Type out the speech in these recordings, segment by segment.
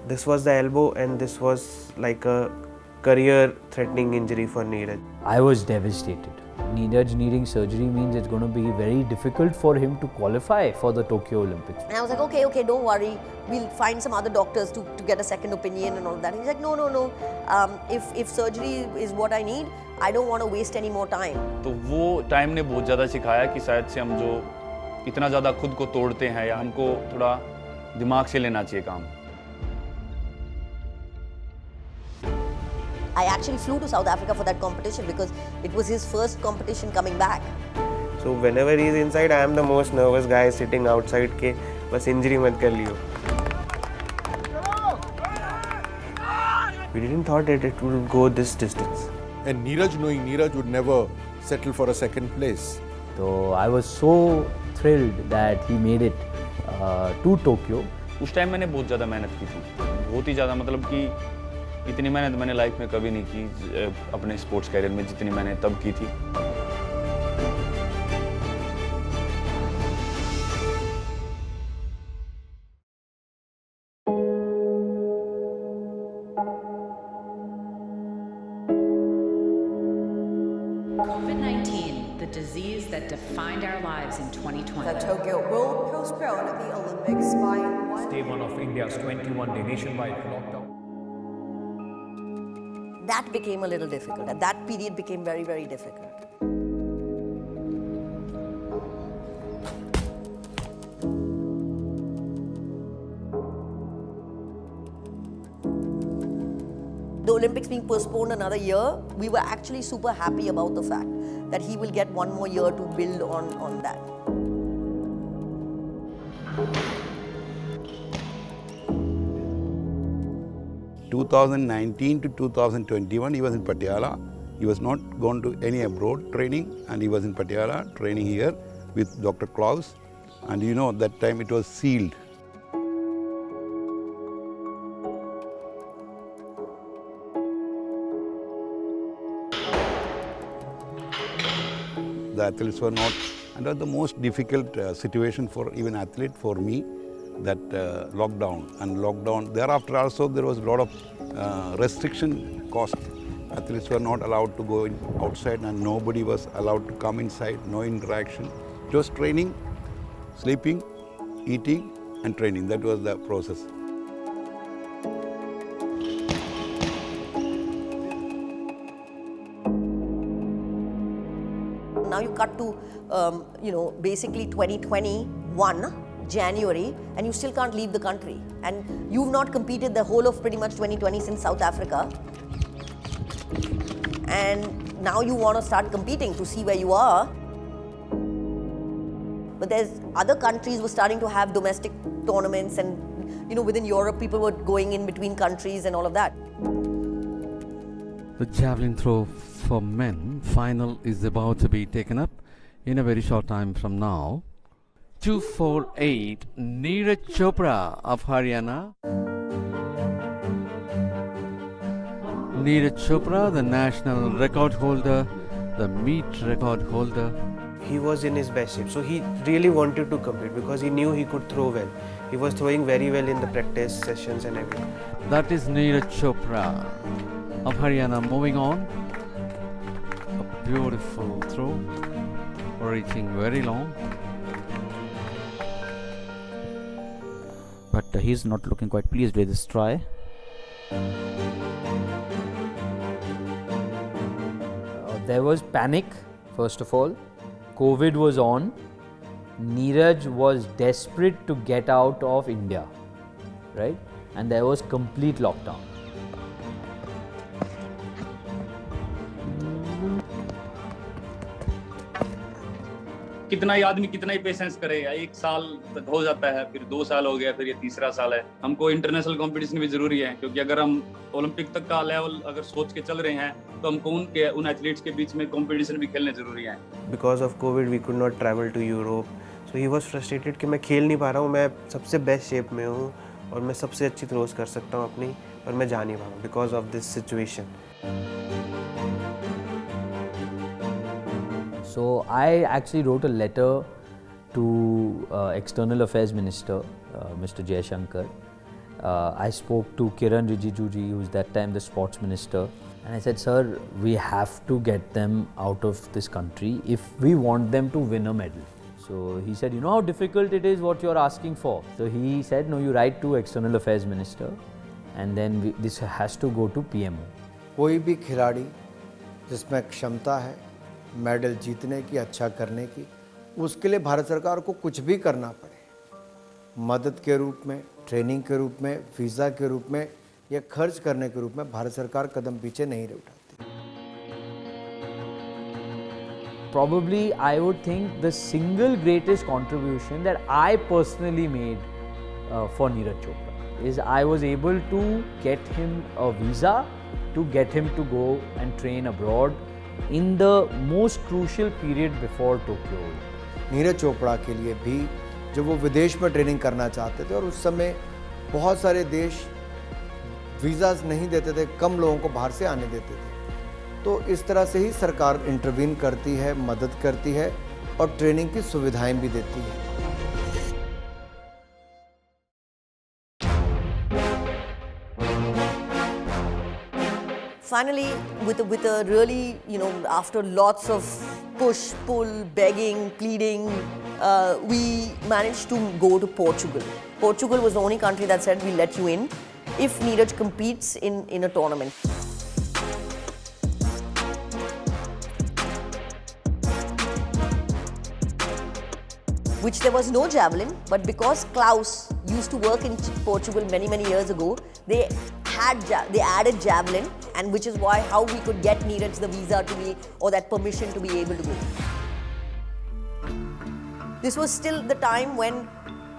This was the elbow, and this was like a career-threatening injury for Neeraj. I was devastated. Neeraj needing surgery means it's going to be very difficult for him to qualify for the Tokyo Olympics. And I was like, okay, don't worry. We'll find some other doctors to get a second opinion and all that. And he's like, no. If surgery is what I need, I don't want to waste any more time. तो वो time ने बहुत ज़्यादा सिखाया कि शायद से हम जो इतना ज़्यादा खुद को तोड़ते हैं या हमको थोड़ा दिमाग से लेना चाहिए काम. I actually flew to South Africa for that competition because it was his first competition coming back. So whenever he's inside, I am the most nervous guy sitting outside के बस injury मत कर लियो. We didn't thought that it would go this distance. And Neeraj, knowing Neeraj would never settle for a second place. So I was so thrilled that he made it to Tokyo. उस time मैंने बहुत ज़्यादा मेहनत की थी, बहुत ही ज़्यादा, मतलब कि इतनी मेहनत मैंने लाइफ में कभी नहीं की अपने स्पोर्ट्स कैरियर में जितनी मैंने तब की थी. COVID-19, the disease that defined our lives in 2020. The Tokyo will postpone the Olympics by one Day one of India's 21-day nationwide lockdown. That became a little difficult. And that period became very, very difficult. The Olympics being postponed another year, we were actually super happy about the fact that he will get one more year to build on that. In 2019 to 2021, he was in Patiala. He was not gone to any abroad training, and he was in Patiala training here with Dr. Klaus. And you know, that time it was sealed. The athletes were not, and that was the most difficult situation for even athlete, for me, that lockdown. Thereafter also there was a lot of restriction cost. Athletes were not allowed to go outside, and nobody was allowed to come inside, no interaction. Just training, sleeping, eating and training. That was the process. Now you cut to, basically 2021, January, and you still can't leave the country. And you've not competed the whole of pretty much 2020 since South Africa. And now you want to start competing to see where you are. But there's other countries were starting to have domestic tournaments, and within Europe people were going in between countries and all of that. The javelin throw for men final is about to be taken up in a very short time from now. 248, Neeraj Chopra of Haryana. Neeraj Chopra, the national record holder, the meet record holder. He was in his best shape, so he really wanted to compete because he knew he could throw well. He was throwing very well in the practice sessions and everything. That is Neeraj Chopra of Haryana. Moving on, a beautiful throw, reaching very long. But he's not looking quite pleased with this try. There was panic, first of all. COVID was on. Neeraj was desperate to get out of India, right? And there was complete lockdown. कितना ही आदमी कितना ही patience करेगा, एक साल तक हो जाता है, फिर 2 साल हो गया, फिर ये तीसरा साल है. हमको इंटरनेशनल कंपटीशन भी जरूरी है, क्योंकि अगर हम ओलंपिक तक का लेवल अगर सोच के चल रहे हैं तो हमको उन एथलीट्स के बीच में कंपटीशन भी खेलने जरूरी है. Because of COVID, we could not travel to Europe, so he was frustrated कि मैं खेल नहीं पा रहा हूँ. मैं सबसे बेस्ट शेप में हूँ और मैं सबसे अच्छी थ्रोज कर सकता हूँ अपनी, और मैं जा नहीं पा रहा हूँ because of this situation. So I actually wrote a letter to External Affairs Minister, Mr. Jaishankar, I spoke to Kiran Rijiju, who was that time the sports minister, and I said, sir, we have to get them out of this country if we want them to win a medal. So he said, you know how difficult it is what you're asking for. So he said, no, you write to External Affairs Minister, and then this has to go to PMO. कोई भी खिलाड़ी जिसमें क्षमता है medal जीतने की, अच्छा करने की, उसके लिए भारत सरकार को कुछ भी करना पड़े, मदद के रूप में, ट्रेनिंग के रूप में, वीज़ा के रूप में या खर्च करने के रूप में भारत सरकार कदम पीछे नहीं उठाती. Probably I would think the single greatest contribution that I personally made for Neeraj Chopra is I was able to get him a visa, to get him to go and train abroad in the most crucial period before Tokyo. Neeraj Chopra के लिए भी जब वो विदेश में training करना चाहते थे और उस समय बहुत सारे देश वीज़ाज नहीं देते थे, कम लोगों को बाहर से आने देते थे, तो इस तरह से ही सरकार इंटरवीन करती है, मदद करती है और ट्रेनिंग की सुविधाएं भी देती है. Finally, with a really, after lots of push, pull, begging, pleading, we managed to go to Portugal. Portugal was the only country that said, we'll let you in if Neeraj competes in a tournament. Which there was no javelin, but because Klaus used to work in Portugal many years ago, they added javelin, and which is how we could get Neeraj the visa to be, or that permission to be able to go. This was still the time when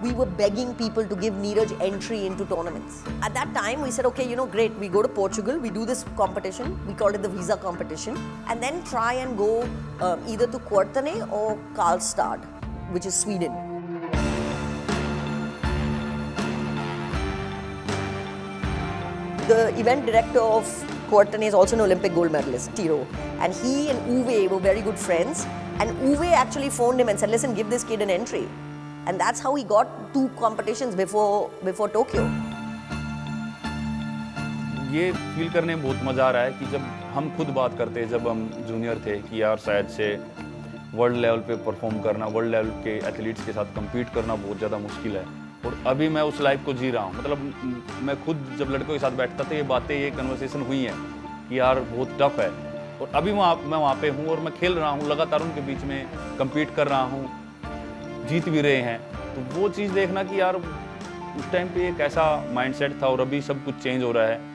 we were begging people to give Neeraj entry into tournaments. At that time, we said, okay, great, we go to Portugal, we do this competition, we called it the visa competition, and then try and go either to Quartane or Karlstad, which is Sweden. The event director of Quartane is also an Olympic gold medalist, Tiro. And he and Uwe were very good friends. And Uwe actually phoned him and said, listen, give this kid an entry. And that's how he got 2 competitions before Tokyo. ये feel करने में बहुत मज़ा आ रहा है कि जब हम खुद बात करते हैं, जब हम जूनियर थे, कि यार शायद से वर्ल्ड लेवल पे परफॉर्म करना, वर्ल्ड लेवल के एथलीट्स के साथ कम्पीट करना बहुत ज़्यादा मुश्किल है. और अभी मैं उस लाइफ को जी रहा हूँ. मतलब मैं खुद जब लड़कों के साथ बैठता था, ये कन्वर्सेशन हुई है कि यार बहुत टफ है. और अभी मैं वहाँ पे हूँ और मैं खेल रहा हूँ, लगातार उनके बीच में कम्पीट कर रहा हूँ, जीत भी रहे हैं. तो वो चीज़ देखना कि यार उस टाइम पे एक ऐसा माइंडसेट था और अभी सब कुछ चेंज हो रहा है.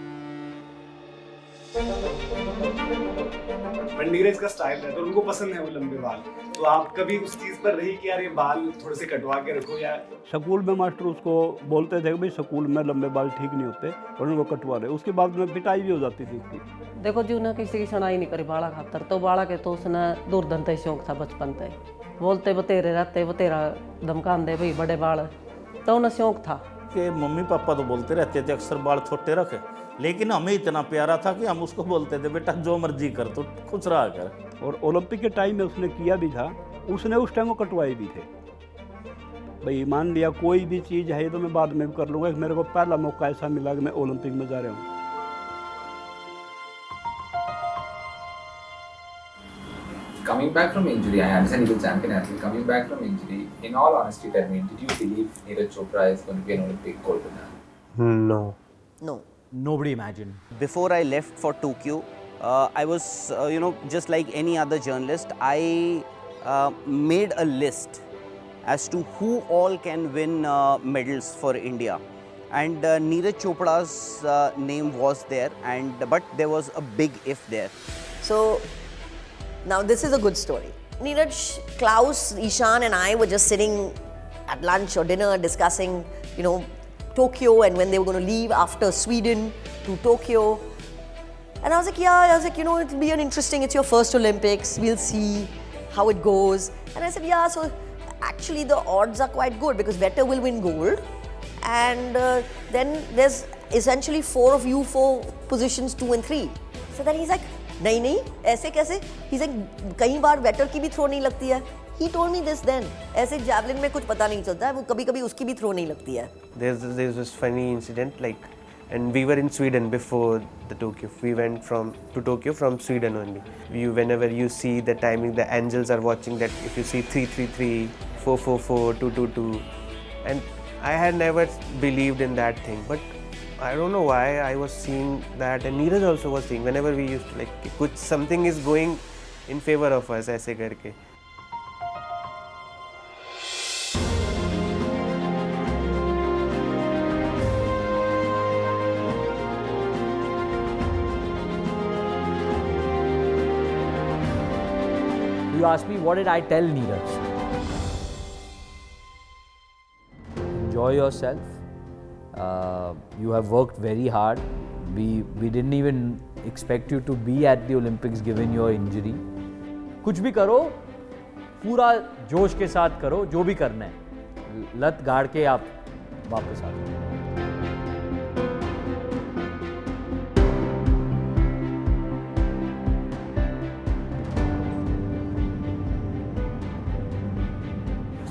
नीरज का स्टाइल है तो उनको पसंद है वो लंबे बाल, तो आप कभी उस चीज पर रही कि यार ये बाल थोड़े से कटवा के रखो? या स्कूल में मास्टर उसको बोलते थे कि भाई स्कूल में लंबे बाल ठीक नहीं होते और उनको कटवा रहे, उसके बाद में पिटाई भी हो जाती थी उसकी. देखो जी, उन्हें किसी की सुनाई नहीं करी बाड़ा खातर, तो बाड़ा के तो उसने दूरधन तय शौक था बचपन से, बोलते बतेरे रहते, बतेरा धमकान दे भाई बड़े बाल, तो उन्हें शौक था. कि मम्मी पापा तो बोलते रहते थे अक्सर बाल छोटे रखे, लेकिन हमें इतना प्यारा था कि हम उसको बोलते थे बेटा जो मर्जी कर, तो खुश रहा कर. और ओलंपिक के टाइम में उसने किया भी था, उसने उस टाइम वो कटवाए भी थे. भाई मान लिया कोई भी चीज़ है तो मैं बाद में भी कर लूँगा, मेरे को पहला मौका ऐसा मिला कि मैं ओलंपिक में जा रहा हूँ. Coming back from injury, I understand he's a champion athlete. Coming back from injury, in all honesty, tell me, did you believe Neeraj Chopra is going to be an Olympic gold medal? No. No. Nobody imagined. Before I left for Tokyo, I was, just like any other journalist, I made a list as to who all can win medals for India. And Neeraj Chopra's name was there, but there was a big if there. So, now this is a good story. Neeraj, Klaus, Ishan and I were just sitting at lunch or dinner discussing, Tokyo and when they were going to leave after Sweden to Tokyo. And I was like, it'll be it's your first Olympics, we'll see how it goes. And I said, so actually the odds are quite good because Vetter will win gold. And then there's essentially 4 of you for positions 2 and 3. So then he's like, नहीं, ऐसे कैसे? He's like, कई बार Vetter की भी throw नहीं लगती है. He told me this then. ऐसे javelin में कुछ पता नहीं चलता है, वो कभी-कभी उसकी भी throw नहीं लगती है. There's this funny incident, like, and we were in Sweden before the Tokyo. We went to Tokyo from Sweden only. Whenever you see the timing, the angels are watching that. If you see 333, 444, 222, and I had never believed in that thing, but I don't know why I was seeing that, and Neeraj also was seeing. Whenever we used to, like, कुछ something is going in favor of us, ऐसे करके. You asked me what did I tell Neeraj? Enjoy yourself. You have worked very hard. We didn't even expect you to be at the Olympics given your injury. कुछ भी करो, पूरा जोश के साथ करो, जो भी करना है. लत गाड़ के आप वापस आ जाओ.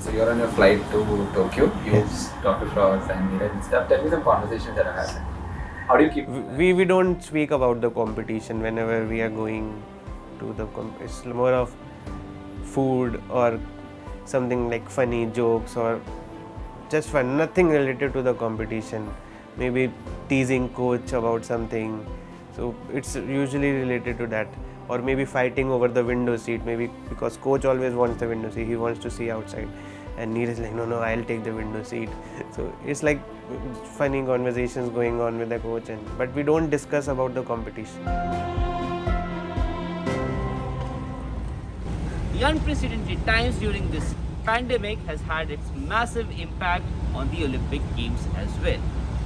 So you're on your flight to Tokyo. You talk to Flowers and Neeraj and stuff. Tell me some conversations that are happening. How do you keep? We don't speak about the competition whenever we are going to the it's more of food or something like funny jokes or just fun. Nothing related to the competition. Maybe teasing coach about something. So it's usually related to that. Or maybe fighting over the window seat, maybe because coach always wants the window seat, he wants to see outside, and Neeraj is like, no, I'll take the window seat. So it's like funny conversations going on with the coach, but we don't discuss about the competition. The unprecedented times during this pandemic has had its massive impact on the Olympic Games as well.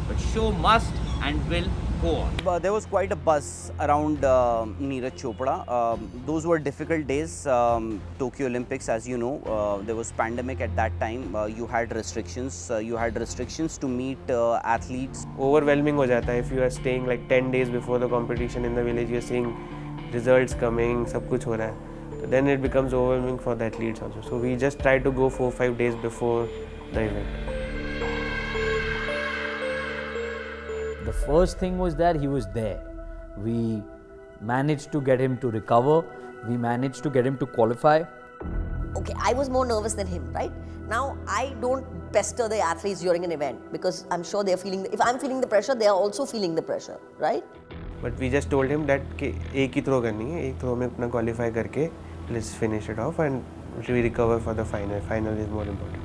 But show must and will go on. There was quite a buzz around Neeraj Chopra. Those were difficult days. Tokyo Olympics, as you know, there was pandemic at that time. You had restrictions. You had restrictions to meet athletes. Overwhelming हो जाता है if you are staying like 10 days before the competition in the village. You are seeing results coming, सब कुछ हो रहा है. So then it becomes overwhelming for the athletes also. So we just try to go 4-5 days before the event. The first thing was that he was there. We managed to get him to recover. We managed to get him to qualify. Okay, I was more nervous than him, right? Now, I don't pester the athletes during an event because I'm sure they're feeling, if I'm feeling the pressure, they are also feeling the pressure, right? But we just told him that एक ही throw करनी है, एक throw में अपना qualify करके let's finish it off and we recover for the final. Final is more important.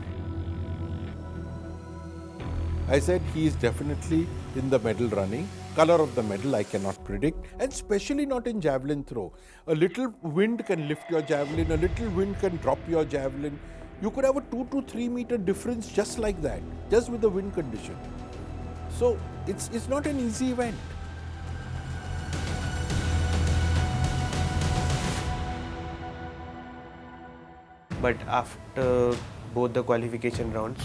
I said he is definitely in the medal running. Color of the medal I cannot predict, and especially not in javelin throw. A little wind can lift your javelin, a little wind can drop your javelin. You could have a 2 to 3 meter difference just like that, just with the wind condition. So it's not an easy event. But after both the qualification rounds,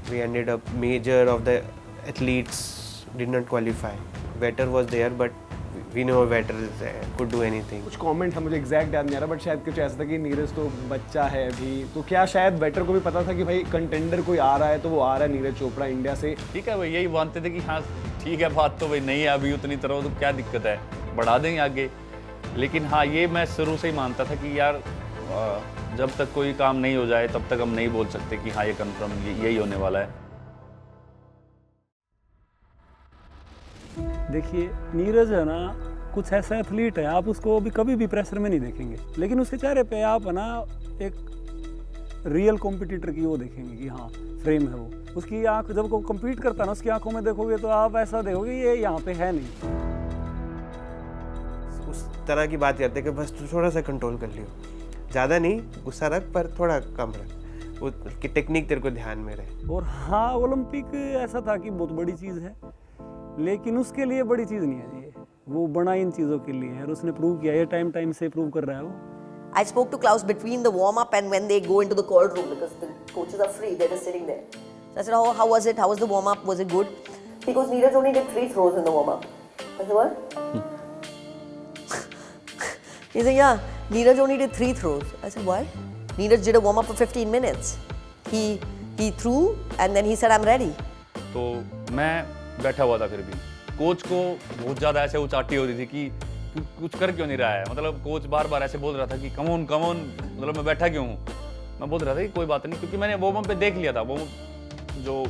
we ended up major of the athletes did not qualify. Vetter was there, but we know Vetter is there, could do anything. कुछ comment है मुझे exact याद नहीं आ रहा, but शायद कुछ ऐसा था कि नीरज तो बच्चा है अभी, तो क्या शायद वेटर को भी पता था कि भाई कंटेंडर कोई आ रहा है तो वो आ रहा है नीरज चोपड़ा इंडिया से. ठीक है भाई, यही मानते थे कि हाँ ठीक है, बात तो भाई नहीं है अभी उतनी तरह, तो क्या दिक्कत है, बढ़ा देंगे आगे. लेकिन हाँ, ये मैं शुरू से ही मानता था कि यार जब तक कोई काम नहीं हो जाए तब तक हम नहीं बोल सकते कि हाँ ये कंफर्म यही होने वाला है. देखिए नीरज है ना, कुछ ऐसा एथलीट है, आप उसको अभी कभी भी प्रेशर में नहीं देखेंगे, लेकिन उसके चेहरे पे आप है ना एक रियल कॉम्पिटिटर की वो देखेंगे कि हाँ फ्रेम है वो. उसकी आंख जब वो कम्पीट करता है ना, उसकी आंखों में देखोगे तो आप ऐसा देखोगे ये यहाँ पे है नहीं. उस तरह की बात करते कि बस थोड़ा सा कंट्रोल कर लियो, ज़्यादा नहीं, गुस्सा रख पर थोड़ा कम रख, वो की टेक्निक तेरे को ध्यान में रहे. और हाँ, ओलंपिक ऐसा था कि बहुत बड़ी चीज़ है, लेकिन उसके लिए बड़ी चीज़ नहीं है ये, वो बना इन चीज़ों के लिए है, और उसने प्रूव किया, ये टाइम से प्रूव कर रहा है वो. I spoke to Klaus between the warm-up and when they go into the cold room because the coaches are free, they're just sitting there. So I said, how was it? How was the warm-up? Was it good? He goes, Neeraj only did 3 throws in the warm-up. I said, what? He said, yeah, Neeraj only did 3 throws. I said, what? Neeraj did a warm up for 15 minutes. He threw and then he said, I'm ready. तो मैं बैठा हुआ था, फिर भी coach को बहुत ज़्यादा ऐसे उचाटी हो रही थी कि कुछ कर क्यों नहीं रहा है। मतलब कोच बार बार ऐसे बोल रहा था कि कम ऑन, मतलब मैं बैठा क्यों हूँ। मैं बोल रहा था कि कोई बात नहीं, क्योंकि मैंने वार्म अप पे देख लिया था। वो जो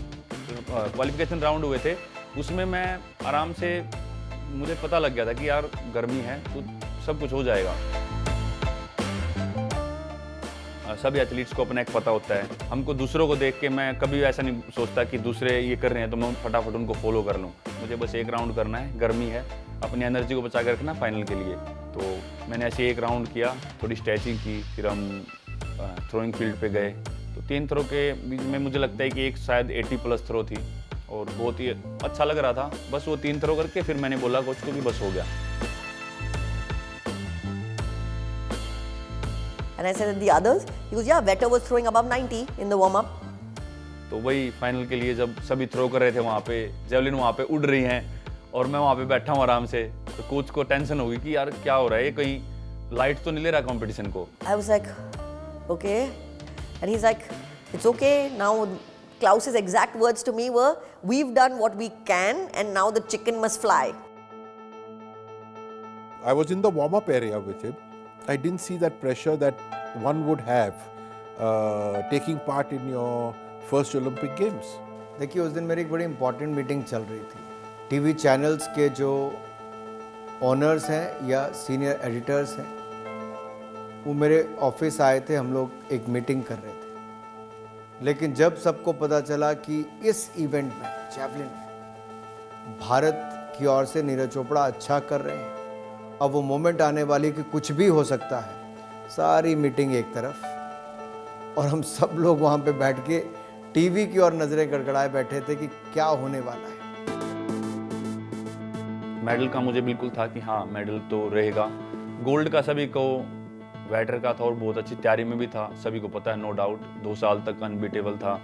क्वालिफिकेशन राउंड हुए थे उसमें मैं आराम से, मुझे पता लग गया था कि यार गर्मी है तो सब कुछ हो जाएगा। सभी एथलीट्स को अपना एक पता होता है। हमको दूसरों को देख के मैं कभी ऐसा नहीं सोचता कि दूसरे ये कर रहे हैं तो मैं फटाफट उनको फॉलो कर लूँ। मुझे बस एक राउंड करना है, गर्मी है, अपनी एनर्जी को बचा कर रखना फाइनल के लिए। तो मैंने ऐसे एक राउंड किया, थोड़ी स्ट्रेचिंग की, फिर हम थ्रोइंग फील्ड पे गए। तो 3 थ्रो के बीच में मुझे लगता है कि एक शायद 80+ थ्रो थी और बहुत ही अच्छा लग रहा था। बस वो 3 थ्रो करके फिर मैंने बोला कोच को कि बस हो गया। And I said, the others? He goes, yeah, Vetter was throwing above 90 in the warm-up. तो वही फाइनल के लिए जब सभी थ्रो कर रहे थे वहाँ पे, जेवलिन वहाँ पे उड़ रही हैं और मैं वहाँ पे बैठा हूँ आराम से, तो कोच को टेंशन होगी कि यार क्या हो रहा है, कहीं लाइट तो नहीं ले रहा कंपटीशन को। I was like, okay. And he's like, it's okay. Now, Klaus's exact words to me were, we've done what we can and now the chicken must fly. I was in the warm-up area with him. I didn't see that pressure that one would have taking part in your first Olympic Games. देखिए उस दिन मेरी एक बड़ी important meeting चल रही थी। TV channels के जो ओनर्स हैं या सीनियर एडिटर्स हैं वो मेरे ऑफिस आए थे, हम लोग एक मीटिंग कर रहे थे। लेकिन जब सबको पता चला कि इस इवेंट में जैवलिन में भारत की ओर से नीरज चोपड़ा अच्छा कर रहे हैं, अब वो मोमेंट आने वाली कि कुछ भी हो सकता है, सारी मीटिंग एक तरफ और हम सब लोग वहाँ पे बैठ के टीवी की ओर नज़रें गड़गड़ाए बैठे थे कि क्या होने वाला है। मेडल का मुझे बिल्कुल था कि हाँ मेडल तो रहेगा। गोल्ड का सभी को, वेटर का था और बहुत अच्छी तैयारी में भी था, सभी को पता है, नो डाउट 2 साल तक अनबीटेबल था।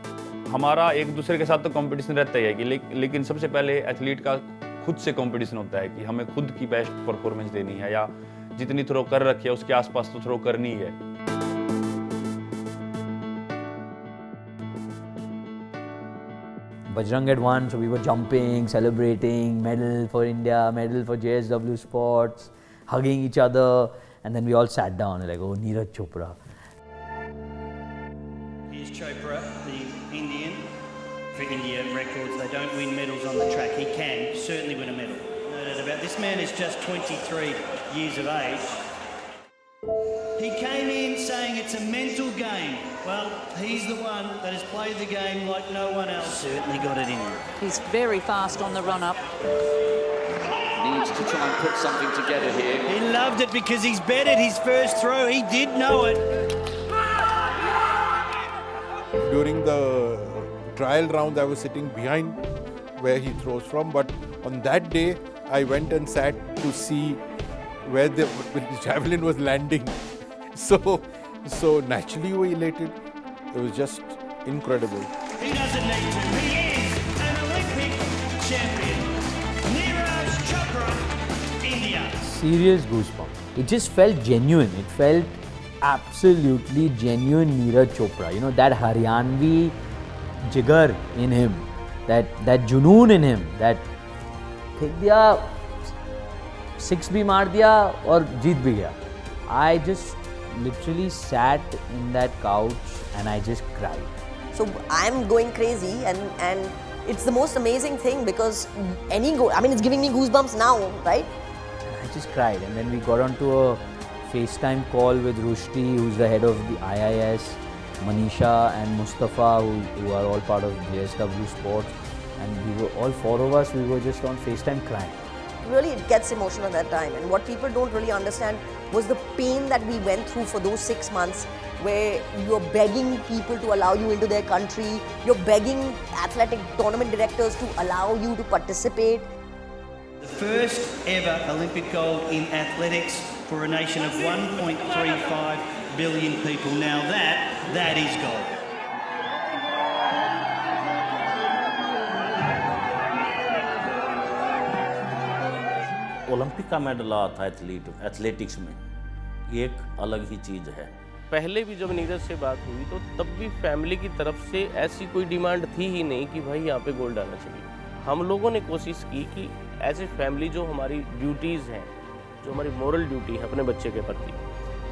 हमारा एक दूसरे के साथ तो कंपटीशन रहता ही है कि लेकिन सबसे पहले एथलीट का खुद से कंपटीशन होता है कि हमें खुद की बेस्ट परफॉर्मेंस देनी है या जितनी थ्रो कर रखी है उसके आसपास तो थ्रो करनी है। Bajrang had won, so we were jumping, celebrating, medal for India, medal for JSW Sports, hugging each other, and then we all sat down and like, oh, Neeraj Chopra. Here's Chopra, the Indian. For India records, they don't win medals on the track. He can certainly win a medal. No doubt about it. This man is just 23 years of age. He came in saying it's a mental game. Well, he's the one that has played the game like no one else. Certainly got it in him. He's very fast on the run-up. Needs to try and put something together here. He loved it because he's betted his first throw. He did know it. During the trial round, I was sitting behind where he throws from, but on that day, I went and sat to see where the javelin was landing. So naturally we were elated. It was just incredible. He doesn't need to. He is an Olympic champion. Neeraj Chopra, India. Serious goosebump. It just felt genuine. It felt absolutely genuine Neeraj Chopra. You know, that Haryanvi jigar in him, that junoon in him, that फेंक दिया, 6 भी मार दिया और जीत भी गया. I just literally sat in that couch and I just cried. So I'm going crazy and it's the most amazing thing because it's giving me goosebumps now, right? And I just cried, and then we got onto a FaceTime call with Rushdie, who's the head of the IIS, Manisha and Mustafa, who are all part of JSW Sports, and we were all 4 of us, we were just on FaceTime crying. Really, it gets emotional at that time, and what people don't really understand was the pain that we went through for those 6 months where you're begging people to allow you into their country, you're begging athletic tournament directors to allow you to participate. The first ever Olympic gold in athletics for a nation of 1.35 billion people. Now that is gold. Olympic का medal आता था athletics में, ये एक अलग ही चीज़ है। पहले भी जब नीरज से बात हुई तो तब भी फैमिली की तरफ से ऐसी कोई डिमांड थी ही नहीं कि भाई यहाँ पे गोल्ड आना चाहिए। हम लोगों ने कोशिश की कि एज ए फैमिली जो हमारी ड्यूटीज़ हैं, जो हमारी मॉरल ड्यूटी है अपने बच्चे के प्रति,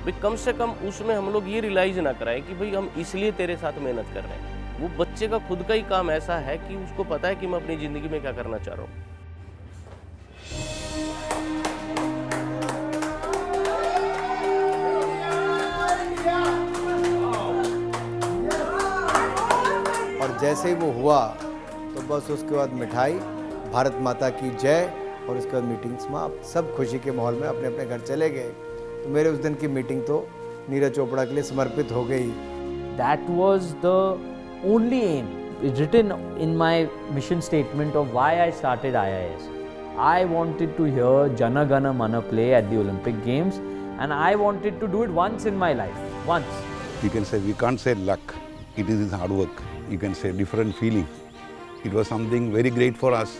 भाई कम से कम उसमें हम लोग ये रियलाइज़ ना कराएं कि भाई हम इसलिए तेरे साथ मेहनत कर रहे हैं। वो बच्चे का खुद का ही काम ऐसा है कि उसको पता है कि मैं अपनी ज़िंदगी में क्या करना चाह रहा हूँ। और जैसे ही वो हुआ तो बस उसके बाद मिठाई, भारत माता की जय, और उसके बाद मीटिंग समाप्त। सब खुशी के माहौल में अपने अपने घर चले गए। तो मेरे उस दिन की मीटिंग तो नीरज चोपड़ा के लिए समर्पित हो गई। That was the only aim written in my mission statement of why I started IIS. I wanted to hear Jana Gana Mana play at the Olympic Games, and I wanted to do it once in my life. Once. You can say, we can't say luck, it is his hard work. You can say different feeling. It was something very great for us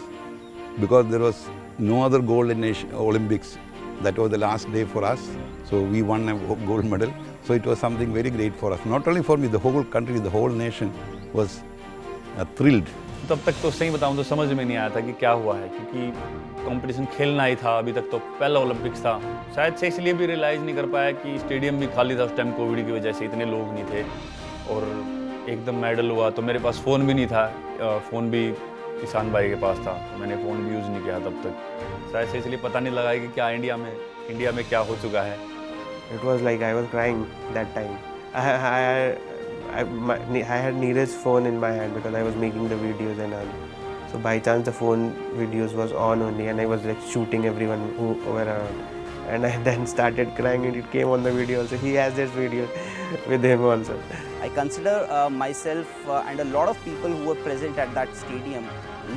because there was no other gold in Olympics. That was the last day for us. So we won a gold medal. So it was something very great for us. Not only for me, the whole country, the whole nation was thrilled. तब तक तो सही बताऊं तो समझ में नहीं आया था कि क्या हुआ है, क्योंकि कंपटीशन खेलना ही था। अभी तक तो पहला ओलंपिक्स था। शायद से इसलिए भी रियलाइज़ नहीं कर पाया कि स्टेडियम भी खाली था उस टाइम, कोविड की वजह से इतने लोग नहीं थे। और एकदम मेडल हुआ तो मेरे पास फ़ोन भी नहीं था, फ़ोन भी किसान भाई के पास था, मैंने फ़ोन भी यूज़ नहीं किया तब तक। शायद से इसलिए पता नहीं लगा कि क्या इंडिया में क्या हो चुका है। It was like I was crying that time. I had Neeraj's phone in my hand because I was making the videos and all. So by chance the phone videos was on only, and I was like shooting everyone who were around. And I then started crying, and it came on the video also. He has this video with him also. I consider myself and a lot of people who were present at that stadium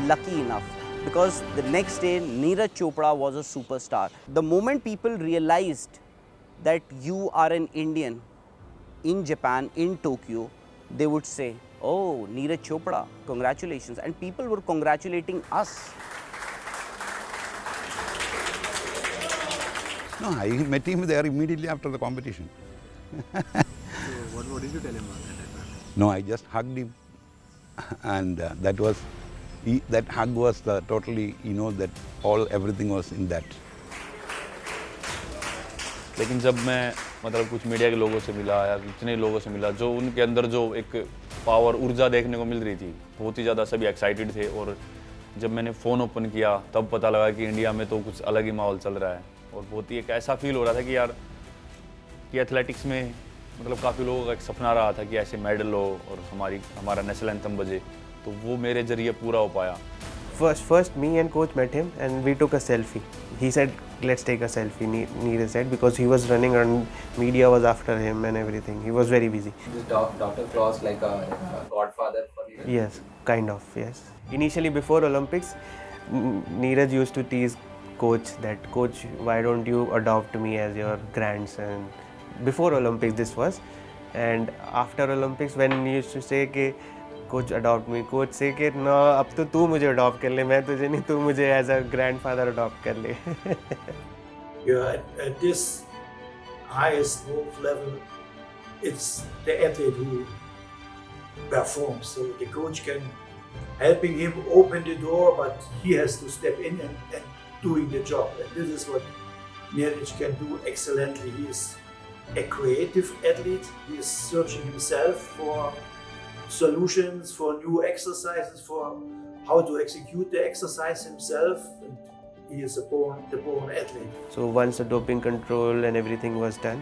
lucky enough, because the next day Neeraj Chopra was a superstar. The moment people realized that you are an Indian in Japan, in Tokyo, they would say, "Oh, Neeraj Chopra, congratulations." And people were congratulating us. No, I met him there immediately after the competition. So what did you tell him about that? No, I just hugged him, and that hug was totally, that everything was in that. लेकिन जब मैं मतलब कुछ media के लोगों से मिला या इतने लोगों से मिला, जो उनके अंदर जो एक पावर, ऊर्जा देखने को मिल रही थी, बहुत ही ज़्यादा सभी एक्साइटेड थे। और जब मैंने फ़ोन ओपन किया तब पता लगा कि इंडिया में तो कुछ अलग ही माहौल चल रहा है। और बहुत ही एक ऐसा फील हो रहा था कि यार कि एथलेटिक्स में मतलब काफ़ी लोगों का एक सपना रहा था कि ऐसे मेडल हो और हमारा नेशनल एंथम बजे, तो वो मेरे जरिए पूरा हो पाया। First me and coach met him and we took a selfie. He said, let's take a selfie, Neeraj said, because he was running and media was after him and everything. He was very busy. Is Dr. Claus like a godfather for Neeraj? Yes, kind of, yes. Initially before Olympics, Neeraj used to tease coach that, "Coach, why don't you adopt me as your grandson?" Before Olympics this was. And after Olympics, when he used to say कि coach adopt मी, coach से कि ना अब तो तू मुझे adopt कर ले, मैं तुझे नहीं, तू मुझे एज अ ग्रैंडफादर अडॉप्ट कर ले। At this highest world level, it's the athlete who performs. So the coach can helping him open the door, but he has to step in and doing the job. And this is what Neeraj can do excellently. He is a creative athlete. He is searching himself for solutions, for new exercises, for how to execute the exercise himself. And he is the born athlete. So once the doping control and everything was done,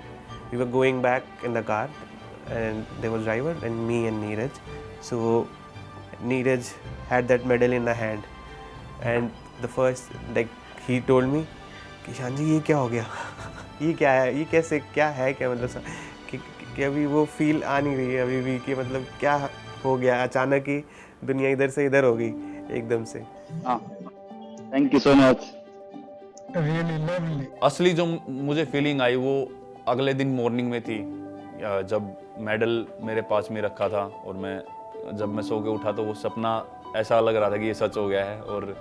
we were going back in the car, and there was driver and me and Neeraj. So Neeraj had that medal in the hand, and the first, like, he told me कि शान जी ये क्या हो गया, ये क्या है, ये कैसे, क्या है, क्या मतलब कि अभी वो फील आ नहीं रही है अभी भी कि मतलब क्या हो गया, अचानक ही दुनिया इधर से इधर हो गई एकदम से। Thank you so much. असली जो मुझे फीलिंग आई वो अगले दिन मॉर्निंग में थी, जब मेडल मेरे पास में रखा था और जब मैं सो के उठा तो वो सपना ऐसा लग रहा था कि ये सच हो गया है। और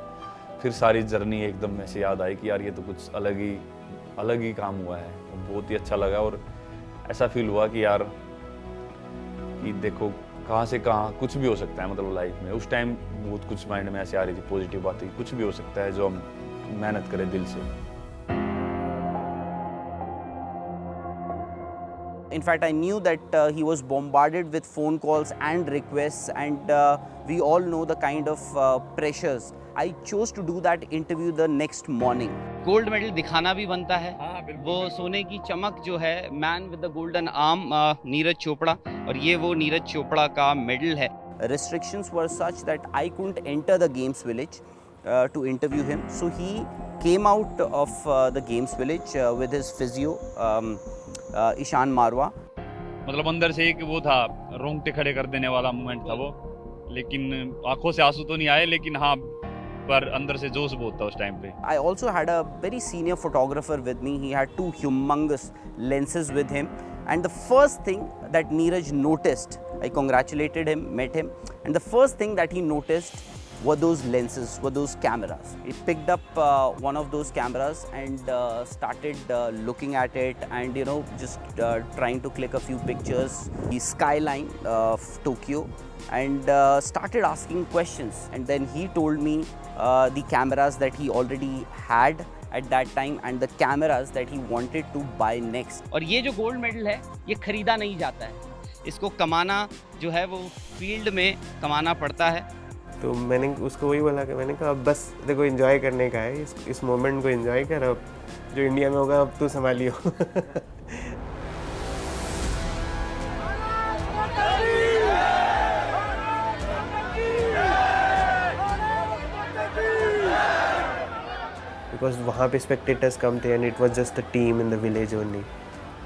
फिर सारी जर्नी एकदम ऐसे याद आई कि यार ये तो कुछ अलग ही काम हुआ है। बहुत ही अच्छा लगा। और ऐसा फील हुआ कि यार कि देखो कहाँ से कहाँ कुछ भी हो सकता है, मतलब लाइफ में उस टाइम बहुत कुछ माइंड में ऐसे आ रही थी पॉजिटिव बातें, कुछ भी हो सकता है जो हम मेहनत करें दिल से। In fact, I knew that he was bombarded with phone calls and requests, and we all know the kind of pressures. I chose to do that interview the next morning. Gold medal दिखाना भी बनता है, वो सोने की चमक जो है, man with the golden arm, Neeraj Chopra, और ये वो नीरज चोपड़ा का मेडल है। Restrictions were such that I couldn't enter the games village to interview him, so he came out of the games village with his physio Ishan मारवा। मतलब अंदर से एक वो था, रोंगटे खड़े कर देने वाला मोमेंट था वो, लेकिन आंखों से आंसू तो नहीं आए, लेकिन हाँ पर अंदर से जोश बहुत था उस टाइम पे। I also had a very senior photographer with me. He had 2 humongous lenses with him, and the first thing that Neeraj noticed, I congratulated him, met him, and the first thing that he noticed were those lenses, were those cameras. He picked up one of those cameras and started looking at it, and just trying to click a few pictures. The skyline of Tokyo, and started asking questions. And then he told me the cameras that he already had at that time and the cameras that he wanted to buy next. और ये जो gold medal है, ये खरीदा नहीं जाता है, इसको कमाना जो है वो फील्ड में कमाना पड़ता है। तो मैंने उसको वही बोला कि मैंने कहा अब बस देखो एंजॉय करने का है, इस मोमेंट को एंजॉय कर, अब जो इंडिया में होगा अब तू संभालियो। बिकॉज वहाँ पे स्पेक्टेटर्स कम थे and it was just a team in the village only,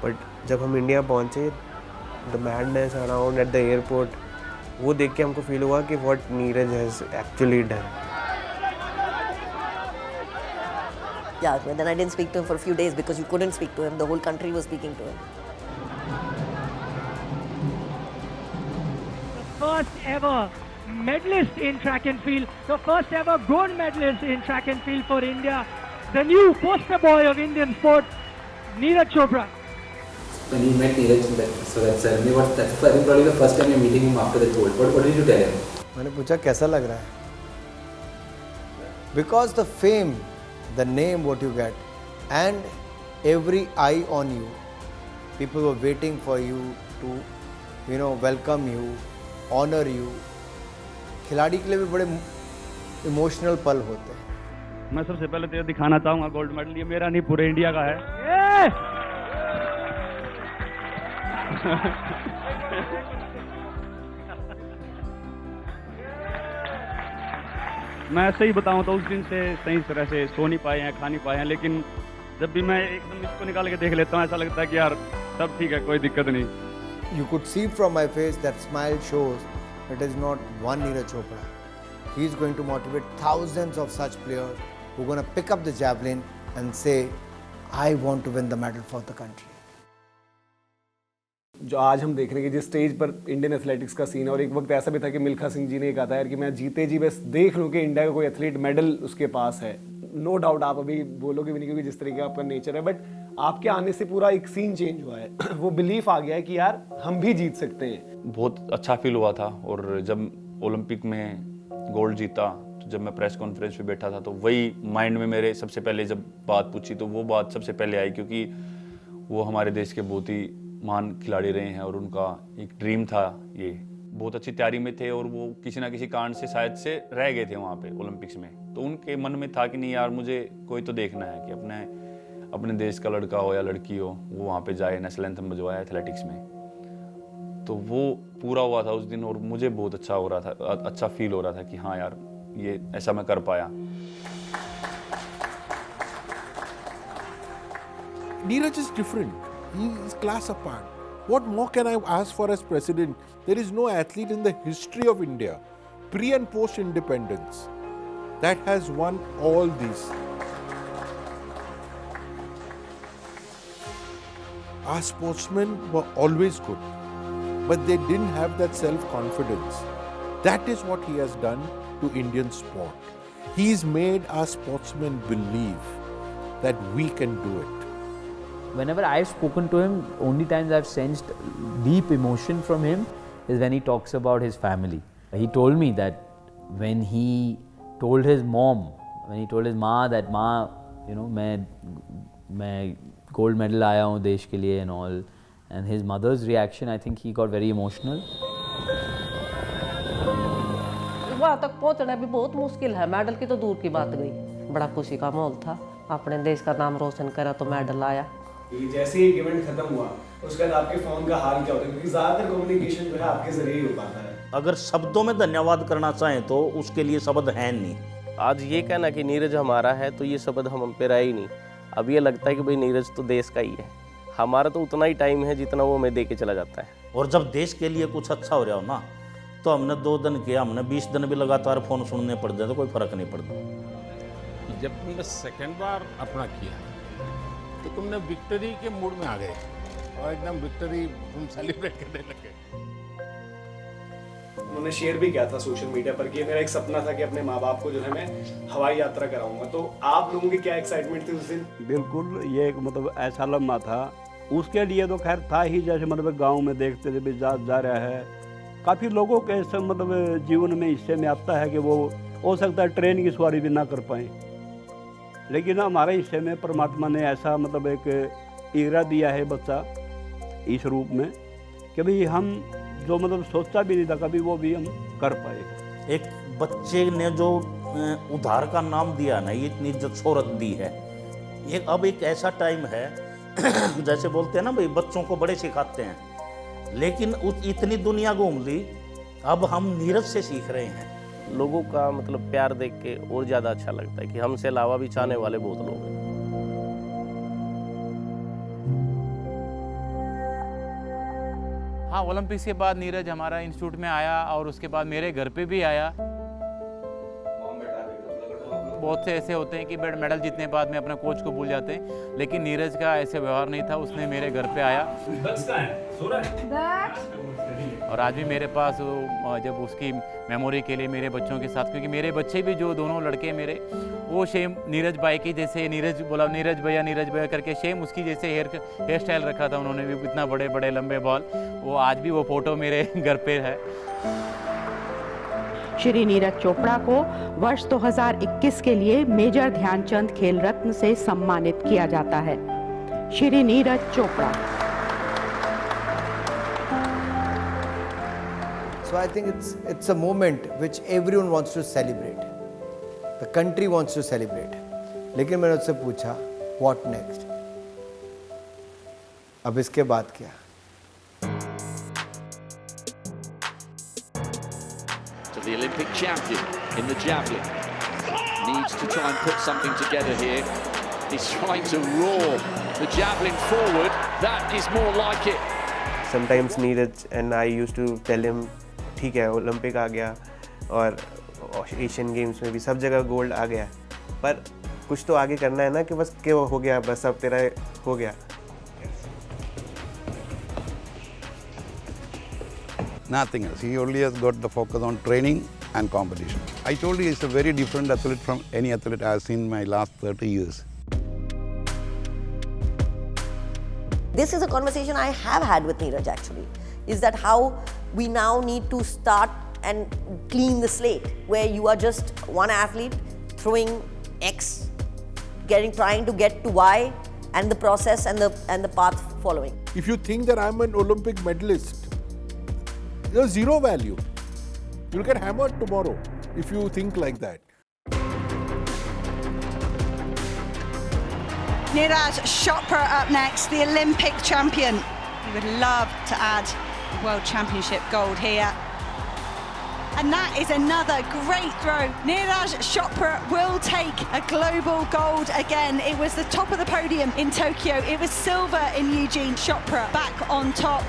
but जब हम इंडिया पहुँचे the madness around at the airport, वो देख के हमको फील हुआ कि what Neeraj has actually done. Yeah, but then I didn't speak to him for a few days because you couldn't speak to him. The whole country was speaking to him. The first ever medalist in track and field, the first ever gold medalist in track and field for India, the new poster boy of Indian sport, Neeraj Chopra. When you met Neeraj in that ceremony, that's probably the first time you're meeting him after the gold. What did you tell him? मैंने पूछा कैसा लग रहा है? Because the fame, the name what you get, and every eye on you, people were waiting for you to, welcome you, honor you. खिलाड़ी के लिए भी बड़े इमोशनल पल होते हैं। मैं सबसे पहले तो दिखाना चाहूँगा गोल्ड मेडल ये मेरा नहीं पूरे इंडिया का है। मैं सही बताऊँ तो उस दिन से सही तरह से सो नहीं पाए हैं, खा नहीं पाए हैं, लेकिन जब भी मैं एकदम इसको निकाल के देख लेता हूँ ऐसा लगता है कि यार सब ठीक है, कोई दिक्कत नहीं। You could see from my face that smile shows it is not one Neeraj Chopra. He is going to motivate thousands of such players who are going to pick up the javelin and say, I want to win the medal for the country. जो आज हम देख रहे हैं कि जिस stage पर Indian athletics का सीन है, और एक वक्त ऐसा भी था कि मिल्खा सिंह जी ने कहा था यार कि मैं जीते जी बस देख लूँ कि इंडिया का कोई एथलीट मेडल उसके पास है। नो डाउट आप अभी बोलोगे भी नहीं क्योंकि जिस तरीके का आपका नेचर है, बट आपके आने से पूरा एक सीन चेंज हुआ है। वो बिलीफ आ गया है कि यार हम भी जीत सकते हैं। बहुत अच्छा फील हुआ था, और जब ओलंपिक में गोल्ड जीता तो जब मैं प्रेस कॉन्फ्रेंस पे बैठा था तो वही माइंड में मेरे सबसे पहले जब बात पूछी तो वो बात सबसे पहले आई, क्योंकि वो हमारे देश के बहुत ही महान खिलाड़ी रहे हैं और उनका एक ड्रीम था, ये बहुत अच्छी तैयारी में थे और वो किसी ना किसी कारण से शायद से रह गए थे वहाँ पे ओलंपिक्स में। तो उनके मन में था कि नहीं यार मुझे कोई तो देखना है कि अपने देश का लड़का हो या लड़की हो वो वहाँ पे जाए, नेशनल एंथम बजवाए एथलेटिक्स में। तो वो पूरा हुआ था उस दिन और मुझे बहुत अच्छा हो रहा था, अच्छा फील हो रहा था कि हाँ यार ये ऐसा मैं कर पाया। Neeraj is different. He is class apart. What more can I ask for as president? There is no athlete in the history of India, pre and post independence, that has won all these. Our sportsmen were always good, but they didn't have that self-confidence. That is what he has done to Indian sport. He's made our sportsmen believe that we can do it. whenever I've spoken to him, only times I've sensed deep emotion from him is when he talks about his family. He told me that when he told his mom, when he told his माँ that माँ, you know, मैं gold medal आया हूँ देश के लिए and all, and his mother's reaction, I think he got very emotional. वहाँ तक पहुँचना भी बहुत मुश्किल है, मेडल की तो दूर की बात गई। बड़ा खुशी का माहौल था, अपने देश का नाम रोशन करा तो मेडल आया। जैसे ही इवेंट खत्म हुआ उसके बाद आपके फोन का हाल क्या होता है, क्योंकि ज्यादातर कम्युनिकेशन जो है आपके जरिए ही हो पाता है। अगर शब्दों में धन्यवाद करना चाहें तो उसके लिए शब्द हैं नहीं। आज ये कहना कि नीरज हमारा है तो ये शब्द हम पे रहा ही नहीं। अब ये लगता है कि भाई नीरज तो देश का ही है, हमारा तो उतना ही टाइम है जितना वो हमें दे के चला जाता है। और जब देश के लिए कुछ अच्छा हो रहा हो ना, तो हमने 2 दिन किया, हमने 20 दिन भी लगातार फ़ोन सुनने पड़ जाए तो कोई फ़र्क नहीं पड़ता। जब तुमने सेकंड बार अपना किया तो तुमने विक्ट्री के मूड में आ गए और एकदम विक्ट्री तुम सेलिब्रेट करने लगे। उन्होंने शेयर भी किया था सोशल मीडिया पर कि मेरा एक सपना था कि अपने माँ बाप को जो है मैं हवाई यात्रा कराऊंगा। तो आप लोगों की क्या एक्साइटमेंट थी उस दिन? बिल्कुल, ये एक मतलब ऐसा लम्हा था, उसके लिए तो खैर था ही। जैसे मतलब गांव में देखते थे भी जा रहा है, काफ़ी लोगों के मतलब जीवन में हिस्से में आता है कि वो हो सकता है ट्रेन की सवारी भी ना कर पाएँ, लेकिन हमारे हिस्से में परमात्मा ने ऐसा मतलब एक ईरा दिया है बच्चा इस रूप में कि भाई हम जो मतलब सोचा भी नहीं था कभी वो भी हम कर पाए। एक बच्चे ने जो उधार का नाम दिया ना, ये इतनी इज्जत शोहरत दी है। ये अब एक ऐसा टाइम है जैसे बोलते हैं ना भाई, बच्चों को बड़े सिखाते हैं, लेकिन इतनी दुनिया घूम ली, अब हम नीरज से सीख रहे हैं। लोगों का मतलब प्यार देख के और ज़्यादा अच्छा लगता है कि हमसे अलावा भी चाहने वाले बहुत लोग हैं। हाँ, ओलंपिक्स के बाद नीरज हमारा इंस्टीट्यूट में आया और उसके बाद मेरे घर पे भी आया। बहुत से ऐसे होते हैं कि मेडल जीतने के बाद में अपने कोच को भूल जाते हैं, लेकिन नीरज का ऐसे व्यवहार नहीं था। उसने मेरे घर पे आया और आज भी मेरे पास जब उसकी मेमोरी के लिए मेरे बच्चों के साथ, क्योंकि मेरे बच्चे भी जो दोनों लड़के मेरे, वो सेम नीरज भाई की जैसे, नीरज बोला नीरज भैया करके सेम उसकी जैसे हेयर स्टाइल रखा था उन्होंने भी, इतना बड़े बड़े लंबे बाल। वो आज भी वो फोटो मेरे घर पे है। श्री नीरज चोपड़ा को वर्ष 2021 के लिए मेजर ध्यानचंद खेल रत्न से सम्मानित किया जाता है। Shri Neeraj Chopra. So I think it's a moment which everyone wants to celebrate. The country wants to celebrate. लेकिन मैंने उससे पूछा what next? अब इसके बाद क्या? To the Olympic champion in the javelin, needs to try and put something together here. He's trying to roar the javelin forward. That is more like it. Sometimes Neeraj and I used to tell him, ठीक है Olympic आ गया और Asian games में भी सब जगह gold आ गया, पर कुछ तो आगे करना है ना, कि बस क्या हो गया, बस अब तेरा हो गया। Nothing else. He only has got the focus on training and competition. I told you he's a very different athlete from any athlete I've seen in my last 30 years. This is a conversation I have had with Neeraj actually, is that how we now need to start and clean the slate, where you are just one athlete throwing X, trying to get to Y, and the process and the path following. If you think that I'm an Olympic medalist, there's zero value. You'll get hammered tomorrow if you think like that. Neeraj Chopra up next, the Olympic champion. He would love to add World Championship gold here. And that is another great throw. Neeraj Chopra will take a global gold again. It was the top of the podium in Tokyo. It was silver in Eugene. Chopra back on top.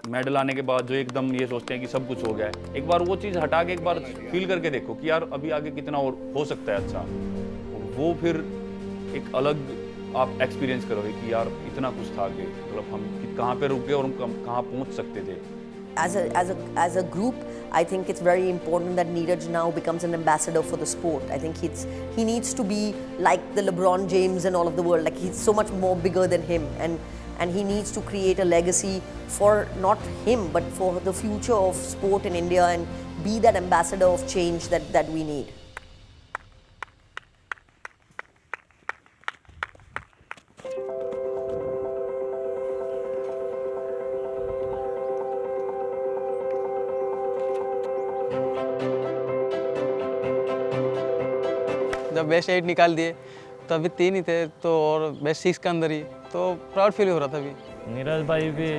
Medal आने के बाद जो एकदम ये सोचते हैं कि सब कुछ हो गया है, एक बार वो चीज़ हटा के एक बार फील करके देखो कि यार अभी आगे कितना और हो सकता है अच्छा, और वो फिर एक अलग आप एक्सपीरियंस करोगे कि यार इतना कुछ था कि मतलब हम कहाँ पे रुक गए और हम कहाँ पहुँच सकते थे। As a group, I think it's very important that Neeraj now becomes an ambassador for the sport. I think he needs to be like the LeBron James and all of the world. Like, he's so much more bigger than him, and he needs to create a legacy for not him but for the future of sport in India and be that ambassador of change that we need. जब best 8 निकाल दिए तो अभी 3 ही थे तो और best 6 के अंदर ही तो प्राउड फील हो रहा था अभी। नीरज भाई भी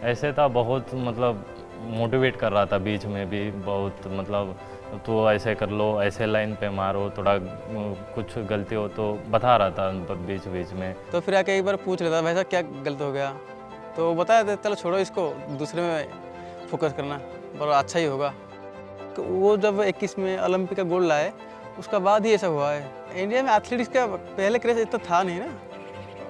ऐसे था, बहुत मतलब मोटिवेट कर रहा था बीच में भी बहुत, मतलब तो ऐसे कर लो, ऐसे लाइन पे मारो, थोड़ा कुछ गलती हो तो बता रहा था बीच बीच में। तो फिर आके एक बार पूछ लेता भाई साहब क्या गलत हो गया, तो बताया था चलो छोड़ो इसको, दूसरे में फोकस करना बड़ा अच्छा ही होगा। तो वो जब 21 में ओलंपिक का गोल्ड लाए उसका बाद ही ऐसा हुआ है। इंडिया में एथलेटिक्स का पहले क्रेज इतना था नहीं ना,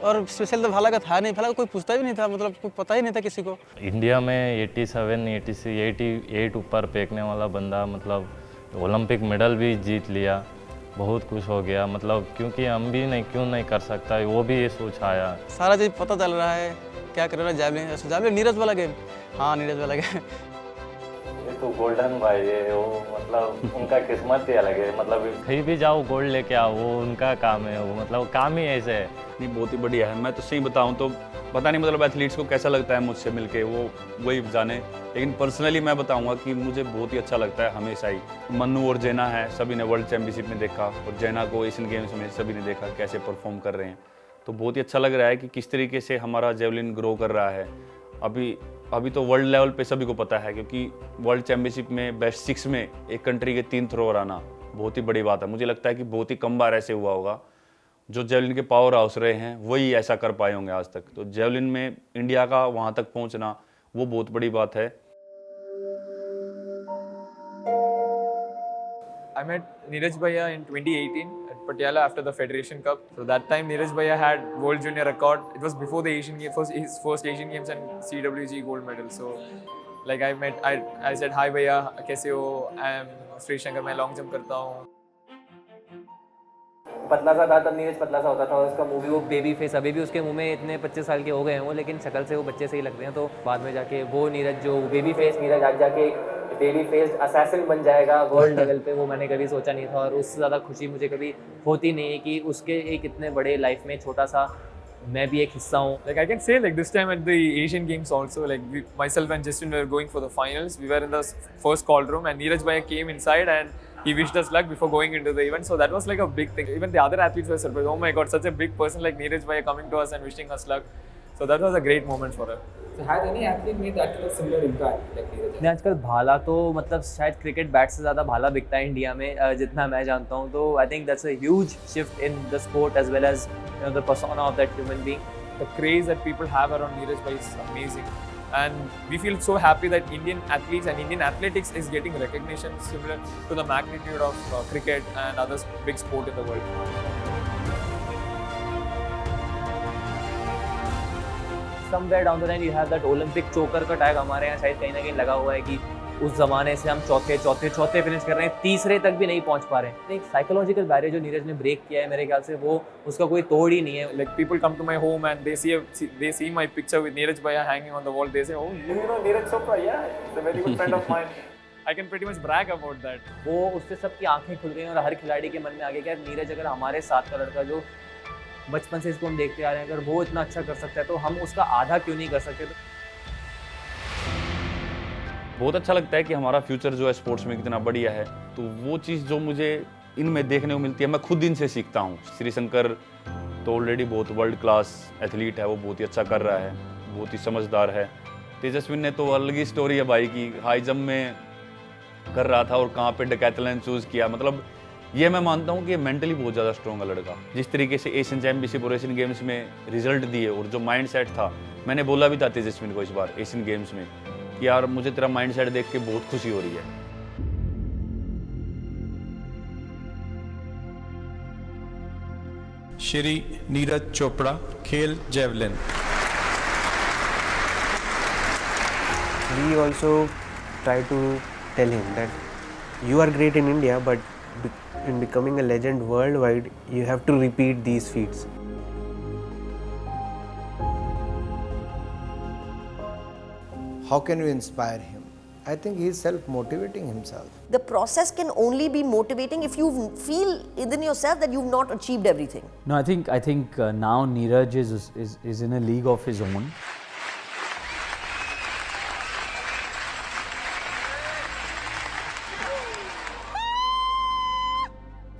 और स्पेशल तो भाला का था नहीं, भाला का कोई पूछता भी नहीं था, मतलब कोई पता ही नहीं था किसी को। इंडिया में 87, 86, 88 ऊपर फेंकने वाला बंदा मतलब ओलंपिक मेडल भी जीत लिया, बहुत खुश हो गया, मतलब क्योंकि हम भी नहीं क्यों नहीं कर सकता, वो भी ये सोच आया। सारा चीज़ पता चल रहा है, क्या कर रहा है जैवलिन नीरज वाला गेम, हाँ नीरज वाला गेम। ये तो गोल्डन भाई है वो, मतलब उनका किस्मत ही अलग है, मतलब कहीं भी जाओ गोल्ड लेके आओ, वो उनका काम है, वो मतलब काम ही ऐसे है। नहीं, बहुत ही बढ़िया है। मैं तो सही बताऊं तो पता नहीं मतलब एथलीट्स को कैसा लगता है मुझसे मिलके, वो वही जाने, लेकिन पर्सनली मैं बताऊंगा कि मुझे बहुत ही अच्छा लगता है हमेशा ही। मन्नू और जैना है, सभी ने वर्ल्ड चैम्पियनशिप में देखा, और जैना को एशियन गेम्स में सभी ने देखा कैसे परफॉर्म कर रहे हैं, तो बहुत ही अच्छा लग रहा है कि किस तरीके से हमारा जेवलिन ग्रो कर रहा है। अभी तो वर्ल्ड लेवल पे सभी को पता है, क्योंकि वर्ल्ड चैम्पियनशिप में बेस्ट 6 में एक कंट्री के 3 थ्रोअर आना बहुत ही बड़ी बात है। मुझे लगता है कि बहुत ही कम बार ऐसे हुआ होगा, जो जेवलिन के पावर हाउस रहे हैं वही ऐसा कर पाए होंगे आज तक। तो जेवलिन में इंडिया का वहाँ तक पहुँचना वो बहुत बड़ी बात है। I met Neeraj Bhaiya in 2018 at Patiala after the Federation Cup. So that time Neeraj Bhaiya had World Junior record. It was before the Asian Games, his first Asian Games and CWG gold medal. So like I said, hi Bhaiya, कैसे हो? I am Sri Shankar, मैं long jump करता हूँ। पतला सा था तब नीरज, पतला सा होता था, और उसका मूवी वो बेबी फेस, अभी भी उसके मुंह में इतने 25 साल के हो गए हैं वो, लेकिन शक्ल से वो बच्चे से ही लगते हैं। तो बाद में जाके वो नीरज जो बेबी फेस नीरज आज जाके बेबी फेस्ड असैसिन बन जाएगा वर्ल्ड लेवल पे, वो मैंने कभी सोचा नहीं था, और उससे ज़्यादा खुशी मुझे कभी होती नहीं है कि उसके एक इतने बड़े लाइफ में छोटा सा मैं भी एक हिस्सा हूँ। Like I can say like this time at the Asian Games also, like myself and Justin were going for the finals. We were in the first call room and Neeraj Bhaiya came inside and he wished us luck before going into the event. So that was like a big thing. Even the other athletes were surprised. Oh my God, such a big person like Neeraj Bhaiya coming to us and wishing us luck. So that was a great moment for us. So has any athlete made that kind of similar impact like Neeraj? नहीं, आजकल भाला तो मतलब शायद cricket bat से ज़्यादा भाला बिकता है इंडिया में, जितना मैं जानता हूँ। तो I think that's a huge shift in the sport as well as the persona of that human being. The craze that people have around Neeraj Bhaiya is amazing. And we feel so happy that Indian athletes and Indian athletics is getting recognition similar to the magnitude of cricket and other big sport in the world. Somewhere down the line you have that Olympic choker का tag हमारे यहाँ शायद कहीं ना कहीं लगा हुआ है कि उस जमाने से हम चौथे फिनिश कर रहे हैं, तीसरे तक भी नहीं पहुंच पा रहे हैं। एक साइकोलॉजिकल बैरियर जो नीरज ने ब्रेक किया है मेरे ख्याल से, वो उसका कोई तोड़ ही नहीं है। Like people come to my home and they see my picture with Neeraj Bhaiya hanging on the wall. They say, oh, you know Neeraj Chopra? Yeah, it's a very good friend of mine. I can pretty much brag about that. वो उससे सबकी आंखें खुल गई और हर खिलाड़ी के मन में आ गया कि यार नीरज अगर हमारे साथ का लड़का जो बचपन से इसको हम देखते आ रहे हैं, अगर वो इतना अच्छा कर सकता है तो हम उसका आधा क्यों नहीं कर सकते। बहुत अच्छा लगता है कि हमारा फ्यूचर जो है स्पोर्ट्स में कितना बढ़िया है, तो वो चीज़ जो मुझे इनमें देखने को मिलती है मैं खुद इनसे सीखता हूँ। श्री शंकर तो ऑलरेडी बहुत वर्ल्ड क्लास एथलीट है, वो बहुत ही अच्छा कर रहा है, बहुत ही समझदार है। तेजस्विन ने तो अलग ही स्टोरी है भाई की, हाई जंप में कर रहा था और कहाँ पे डेकैथलॉन चूज़ किया, मतलब ये मैं मानता हूँ कि मेंटली बहुत ज़्यादा स्ट्रॉन्ग है लड़का। जिस तरीके से एशियन चैम्पियनशिप और एशियन गेम्स में रिजल्ट दिए और जो माइंड सेट था, मैंने बोला भी था तेजस्विन को इस बार एशियन गेम्स में कि यार मुझे तेरा माइंड सेट देख के बहुत खुशी हो रही है। श्री नीरज चोपड़ा, खेल javelin. We also try to tell him that you are great in India, but in becoming a legend worldwide, you have to repeat these feats. How can you inspire him? I think he is self-motivating himself. The process can only be motivating if you feel within yourself that you've not achieved everything. No, I think now Neeraj is in a league of his own.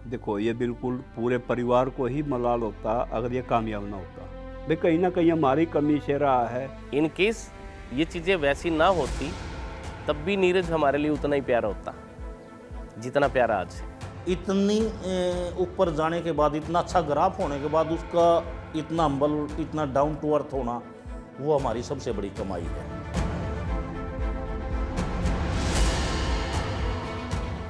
देखो ये बिल्कुल पूरे परिवार को ही मलाल होता अगर ये कामयाब ना होता। भाई कहीं ना कहीं हमारी कमी से रहा है। इन केस ये चीज़ें वैसी ना होती तब भी नीरज हमारे लिए उतना ही प्यारा होता जितना प्यारा आज है। इतनी ऊपर जाने के बाद, इतना अच्छा ग्राफ होने के बाद उसका इतना हम्बल, इतना डाउन टू अर्थ होना, वो हमारी सबसे बड़ी कमाई है।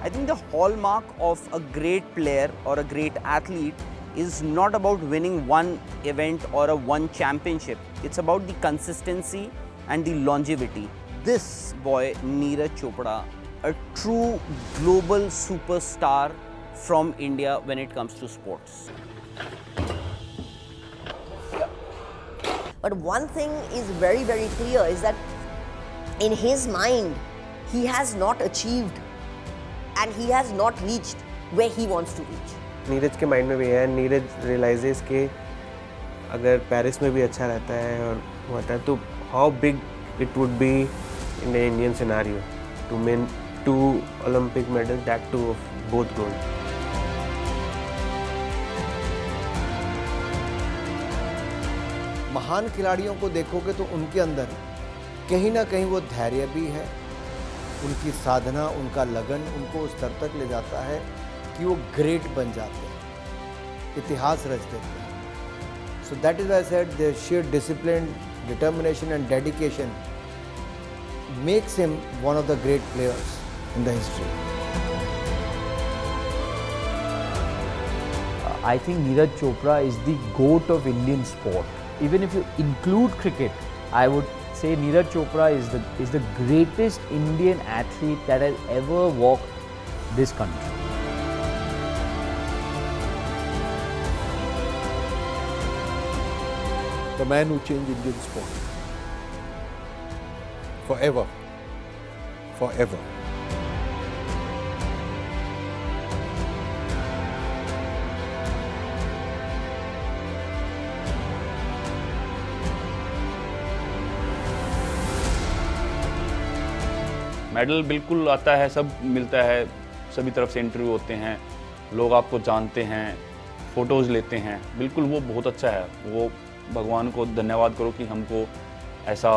I think the hallmark of a great player or a great athlete is not about winning one event or a one championship. It's about the consistency and the longevity. This boy, Neeraj Chopra, a true global superstar from India when it comes to sports. But one thing is very, very clear is that in his mind, he has not achieved and he has not reached where he wants to reach. Neeraj के mind में भी है, Neeraj realises कि अगर Paris में भी अच्छा रहता है और होता है तो how big it would be in the Indian scenario two win 2 Olympic medals, that two of both gold. महान खिलाड़ियों को देखोगे तो उनके अंदर कहीं ना कहीं वो धैर्य भी है, उनकी साधना, उनका लगन उनको उस स्तर तक ले जाता है कि वो ग्रेट बन जाते हैं, इतिहास रच देते हैं. So that is why I said their share discipline, determination and dedication makes him one of the great players in the history. I think Neeraj Chopra is the GOAT of Indian sport. Even if you include cricket, I would say Neeraj Chopra is the greatest Indian athlete that has ever walked this country. The man who changed Indian sport. Forever. Forever. Medal बिल्कुल आता है, सब मिलता है, सभी तरफ से interview होते हैं, लोग आपको जानते हैं, फ़ोटोज़ लेते हैं, बिल्कुल वो बहुत अच्छा है. वो भगवान को धन्यवाद करो कि हमको ऐसा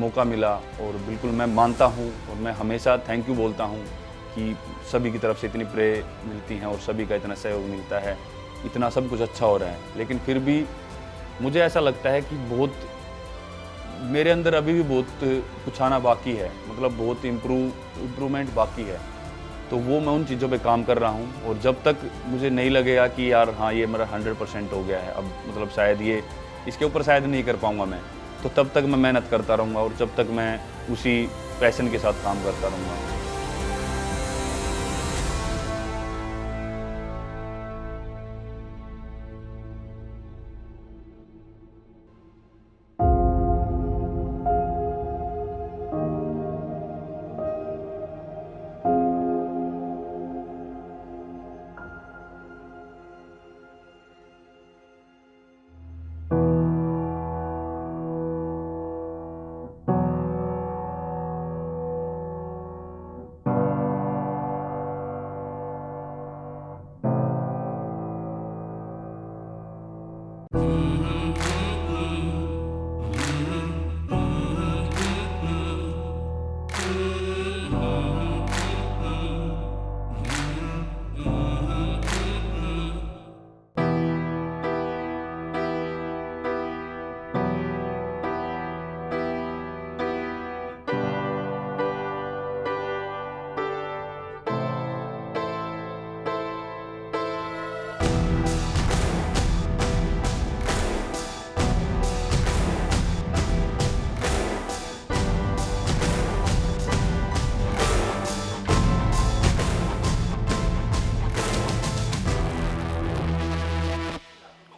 मौका मिला और बिल्कुल मैं मानता हूँ और मैं हमेशा थैंक यू बोलता हूँ कि सभी की तरफ से इतनी प्रे मिलती हैं और सभी का इतना सहयोग मिलता है, इतना सब कुछ अच्छा हो रहा है. लेकिन फिर भी मुझे ऐसा लगता है कि बहुत मेरे अंदर अभी भी बहुत कुछ आना बाकी है, मतलब बहुत इम्प्रूवमेंट बाकी है. तो वो मैं उन चीज़ों पे काम कर रहा हूँ और जब तक मुझे नहीं लगेगा कि यार हाँ ये मेरा 100% हो गया है, अब मतलब शायद ये इसके ऊपर शायद नहीं कर पाऊँगा मैं, तो तब तक मैं मेहनत करता रहूँगा और जब तक मैं उसी पैशन के साथ काम करता रहूँगा.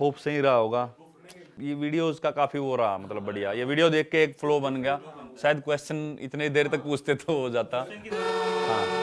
होप से ही रहा होगा। ये वीडियोस का काफ़ी वो रहा, मतलब बढ़िया। ये वीडियो देख के एक फ्लो बन गया, शायद क्वेश्चन इतनी देर तक पूछते तो हो जाता। हाँ